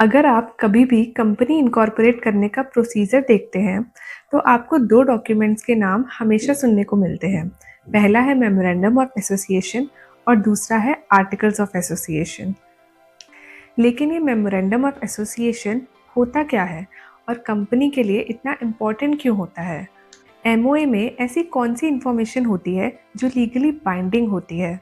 अगर आप कभी भी कंपनी इनकॉर्पोरेट करने का प्रोसीजर देखते हैं, तो आपको 2 डॉक्यूमेंट्स के नाम हमेशा सुनने को मिलते हैं। पहला है मेमोरेंडम ऑफ एसोसिएशन और दूसरा है आर्टिकल्स ऑफ एसोसिएशन। लेकिन ये मेमोरेंडम ऑफ एसोसिएशन होता क्या है और कंपनी के लिए इतना इम्पोर्टेंट क्यों होता है? एमओए में ऐसी कौन सी इन्फॉर्मेशन होती है जो लीगली बाइंडिंग होती है?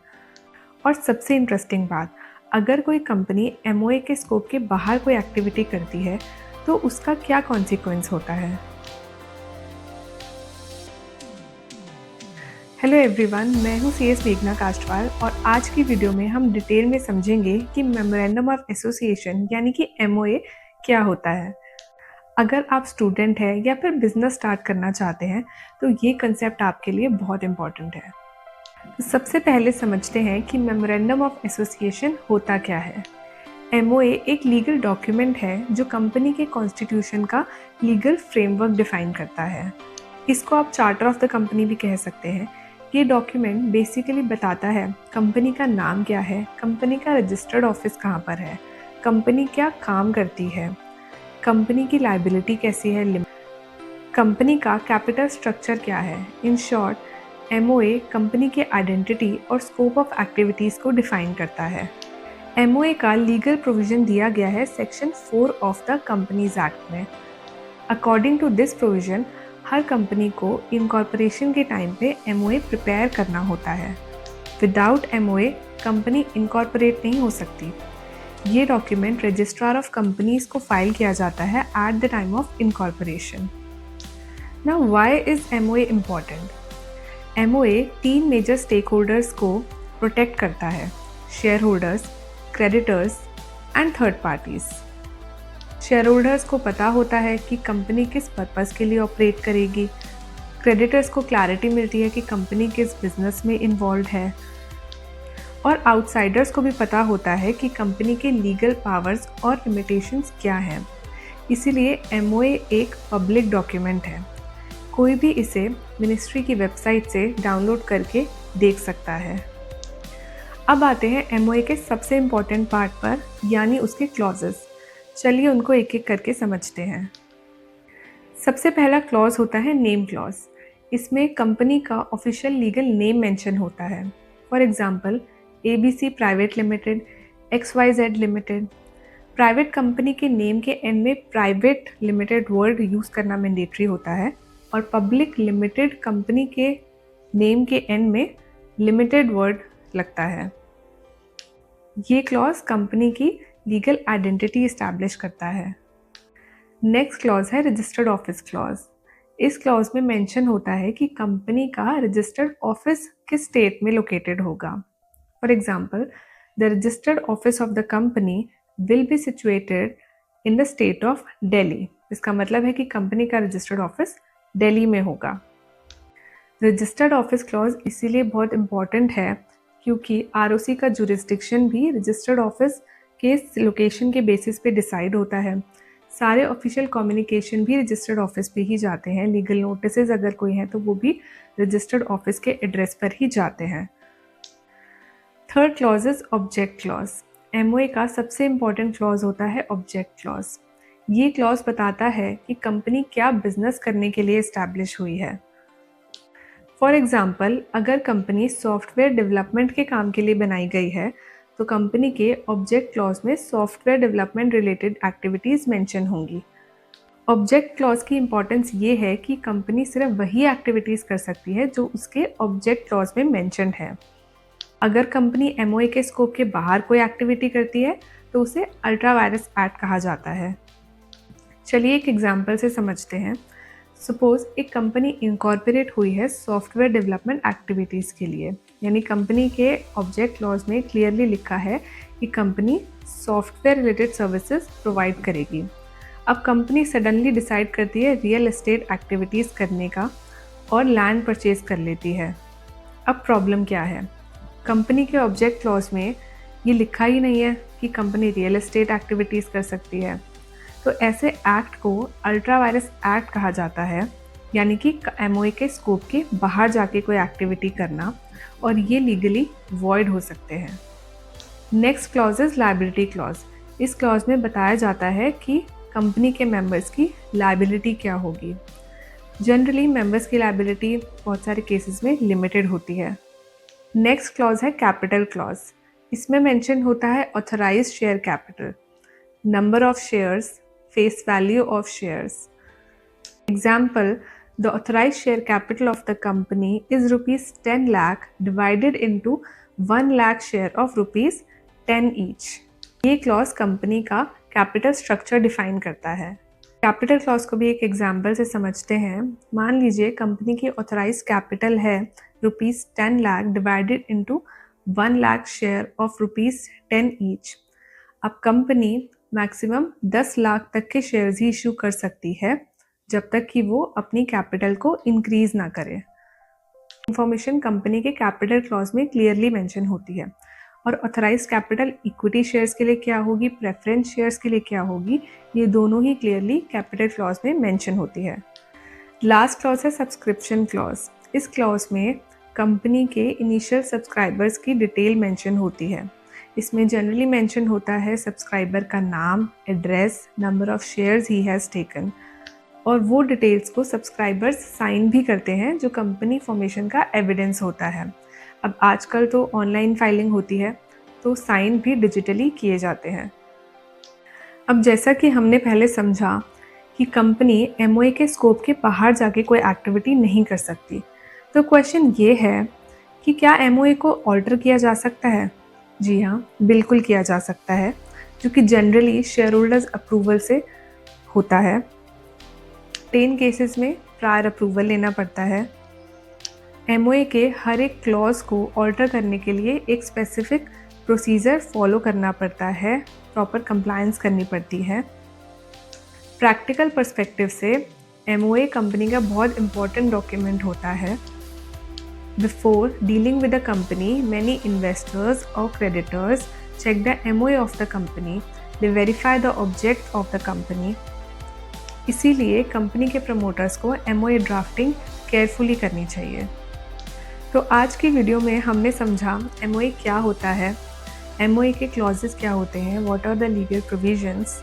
और सबसे इंटरेस्टिंग बात, अगर कोई कंपनी एमओए के स्कोप के बाहर कोई एक्टिविटी करती है तो उसका क्या कॉन्सिक्वेंस होता है? हेलो एवरीवन, मैं हूं सीएस मेघना काष्टवाल और आज की वीडियो में हम डिटेल में समझेंगे कि मेमोरेंडम ऑफ एसोसिएशन यानी कि एमओए क्या होता है। अगर आप स्टूडेंट हैं या फिर बिजनेस स्टार्ट करना चाहते हैं तो ये कंसेप्ट आपके लिए बहुत इंपॉर्टेंट है। तो सबसे पहले समझते हैं कि मेमोरेंडम ऑफ एसोसिएशन होता क्या है। एमओए एक लीगल डॉक्यूमेंट है जो कंपनी के कॉन्स्टिट्यूशन का लीगल फ्रेमवर्क डिफाइन करता है। इसको आप चार्टर ऑफ द कंपनी भी कह सकते हैं। ये डॉक्यूमेंट बेसिकली बताता है कंपनी का नाम क्या है, कंपनी का रजिस्टर्ड ऑफिस कहाँ पर है, कंपनी क्या काम करती है, कंपनी की लायबिलिटी कैसी है, कंपनी का कैपिटल स्ट्रक्चर क्या है। इन शॉर्ट एमओए कंपनी के आइडेंटिटी और स्कोप ऑफ एक्टिविटीज़ को डिफाइन करता है। एमओए का लीगल प्रोविज़न दिया गया है section 4 of the companies act में। अकॉर्डिंग टू दिस प्रोविज़न हर कंपनी को इनकॉर्पोरेशन के टाइम पे एमओए प्रिपेयर करना होता है। विदाउट एमओए कंपनी इनकॉर्पोरेट नहीं हो सकती। ये डॉक्यूमेंट रजिस्ट्रार ऑफ कंपनीज को फाइल किया जाता है at the time of incorporation. Now why is MOA important? MOA 3 major stake holders को प्रोटेक्ट करता है: share holders, creditors and third parties. Share holders को पता होता है कि कंपनी किस पर्पस के लिए ऑपरेट करेगी, क्रेडिटर्स को क्लैरिटी मिलती है कि कंपनी किस बिजनेस में इन्वॉल्व है, और आउटसाइडर्स को भी पता होता है कि कंपनी के लीगल पावर्स और लिमिटेशंस क्या हैं। इसीलिए एमओए एक पब्लिक डॉक्यूमेंट है। कोई भी इसे मिनिस्ट्री की वेबसाइट से डाउनलोड करके देख सकता है। अब आते हैं एमओए के सबसे इम्पॉर्टेंट पार्ट पर, यानी उसके क्लॉजेस। चलिए उनको एक एक करके समझते हैं। सबसे पहला क्लॉज होता है नेम क्लॉज। इसमें कंपनी का ऑफिशियल लीगल नेम मेंशन होता है। For example ABC private limited, XYZ limited. Private company के नेम के एंड में प्राइवेट लिमिटेड वर्ड यूज़ करना मैंडेटरी होता है और पब्लिक लिमिटेड कंपनी के नेम के एंड में लिमिटेड वर्ड लगता है। ये क्लॉज कंपनी की लीगल आइडेंटिटी इस्टेब्लिश करता है। नेक्स्ट क्लॉज है रजिस्टर्ड ऑफिस क्लॉज। इस क्लॉज में मेंशन होता है कि कंपनी का रजिस्टर्ड ऑफिस किस स्टेट में लोकेटेड होगा। For example the registered office of the company will be situated in the state of Delhi. इसका मतलब है कि कंपनी का रजिस्टर्ड ऑफिस दिल्ली में होगा। रजिस्टर्ड ऑफिस क्लॉज इसीलिए बहुत इंपॉर्टेंट है क्योंकि आरओसी का जुरिस्डिक्शन भी रजिस्टर्ड ऑफिस के लोकेशन के बेसिस पे डिसाइड होता है। सारे ऑफिशियल कम्युनिकेशन भी रजिस्टर्ड ऑफिस पे ही जाते हैं। लीगल नोटिसेस अगर कोई हैं तो वो भी रजिस्टर्ड ऑफिस के एड्रेस पर ही जाते हैं। Third clause is object clause. MOA का सबसे इम्पॉर्टेंट क्लॉज होता है ऑब्जेक्ट क्लॉज। ये क्लॉज बताता है कि कंपनी क्या बिजनेस करने के लिए इस्टेब्लिश हुई है। फॉर एग्जाम्पल अगर कंपनी सॉफ्टवेयर डेवलपमेंट के काम के लिए बनाई गई है तो कंपनी के ऑब्जेक्ट क्लॉज में software development related activities mention होंगी। ऑब्जेक्ट क्लॉज की इंपॉर्टेंस ये है कि कंपनी सिर्फ वही एक्टिविटीज़ कर सकती है जो उसके ऑब्जेक्ट क्लॉज में मेंशन है। अगर कंपनी एमओए के स्कोप के बाहर कोई एक्टिविटी करती है तो उसे अल्ट्रा वायरस एक्ट कहा जाता है। चलिए एक एग्जाम्पल से समझते हैं। सपोज एक कंपनी इनकॉर्पोरेट हुई है सॉफ्टवेयर डेवलपमेंट एक्टिविटीज़ के लिए, यानी कंपनी के ऑब्जेक्ट क्लॉज में क्लियरली लिखा है कि company software related services provide करेगी। अब कंपनी सडनली डिसाइड करती है रियल एस्टेट एक्टिविटीज़ करने का और लैंड परचेज कर लेती है। अब प्रॉब्लम क्या है? कंपनी के ऑब्जेक्ट क्लॉज में ये लिखा ही नहीं है कि कंपनी रियल एस्टेट एक्टिविटीज़ कर सकती है। तो ऐसे एक्ट को अल्ट्रा वायरस एक्ट कहा जाता है, यानी कि एमओए के स्कोप के बाहर जाके कोई एक्टिविटी करना, और ये लीगली वॉइड हो सकते हैं। Next clause is liability clause. इस क्लॉज में बताया जाता है कि कंपनी के मेंबर्स की लायबिलिटी क्या होगी। जनरली मेंबर्स की लायबिलिटी बहुत सारे केसेस में लिमिटेड होती है। नेक्स्ट क्लॉज है कैपिटल क्लॉज। इसमें मेंशन होता है authorised share capital, number of shares, face value of shares. Example, the authorized share capital of the company is rupees 10 lakh divided into 1 lakh share of rupees 10 each। ये clause company का capital structure define करता है। Capital clause को भी एक example से समझते हैं। मान लीजिए कंपनी की ऑथराइज कैपिटल है rupees 10 lakh divided into 1 lakh share of rupees 10 each. अब कंपनी मैक्सिमम 10 लाख तक के शेयर्स ही इशू कर सकती है जब तक कि वो अपनी कैपिटल को इंक्रीज ना करे। इंफॉर्मेशन कंपनी के कैपिटल क्लॉज में क्लियरली मेंशन होती है। और ऑथराइज कैपिटल इक्विटी शेयर्स के लिए क्या होगी, प्रेफरेंस शेयर्स के लिए क्या होगी, ये दोनों ही क्लियरली कैपिटल क्लॉज में मेंशन होती है। लास्ट क्लॉज है सब्सक्रिप्शन क्लॉज। इस क्लॉज में कंपनी के इनिशियल सब्सक्राइबर्स की डिटेल मेंशन होती है। इसमें जनरली मेंशन होता है सब्सक्राइबर का नाम, address, number of shares he has taken, और वो डिटेल्स को सब्सक्राइबर्स साइन भी करते हैं जो कंपनी फॉर्मेशन का एविडेंस होता है। अब आजकल तो ऑनलाइन फाइलिंग होती है तो साइन भी डिजिटली किए जाते हैं। अब जैसा कि हमने पहले समझा कि कंपनी एमओए के स्कोप के बाहर जाके कोई एक्टिविटी नहीं कर सकती, तो क्वेश्चन ये है कि क्या एमओए को ऑल्टर किया जा सकता है? जी हाँ, बिल्कुल किया जा सकता है, जो कि जनरली शेयर होल्डर्स अप्रूवल से होता है। 10 केसेस में प्रायर अप्रूवल लेना पड़ता है। एमओए के हर एक क्लॉज को ऑल्टर करने के लिए एक स्पेसिफिक प्रोसीजर फॉलो करना पड़ता है, प्रॉपर कंप्लायंस करनी पड़ती है। प्रैक्टिकल पर्सपेक्टिव से एमओए कंपनी का बहुत इंपॉर्टेंट डॉक्यूमेंट होता है। Before dealing with the company, many investors और creditors check the MOA of the company, they verify the object of the company। इसीलिए कंपनी के प्रमोटर्स को MOA ड्राफ्टिंग केयरफुली करनी चाहिए। तो आज की वीडियो में हमने समझा MOA क्या होता है, MOA के क्लॉजेस क्या होते हैं, what are the legal provisions,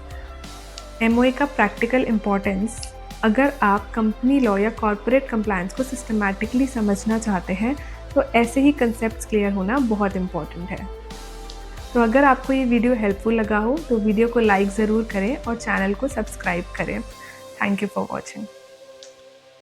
MOA का प्रैक्टिकल इम्पोर्टेंस। अगर आप कंपनी लॉ या कॉर्पोरेट कंप्लायंस को सिस्टमैटिकली समझना चाहते हैं तो ऐसे ही कंसेप्ट्स क्लियर होना बहुत इम्पॉर्टेंट है। तो अगर आपको ये वीडियो हेल्पफुल लगा हो तो वीडियो को लाइक ज़रूर करें और चैनल को सब्सक्राइब करें। Thank you for watching.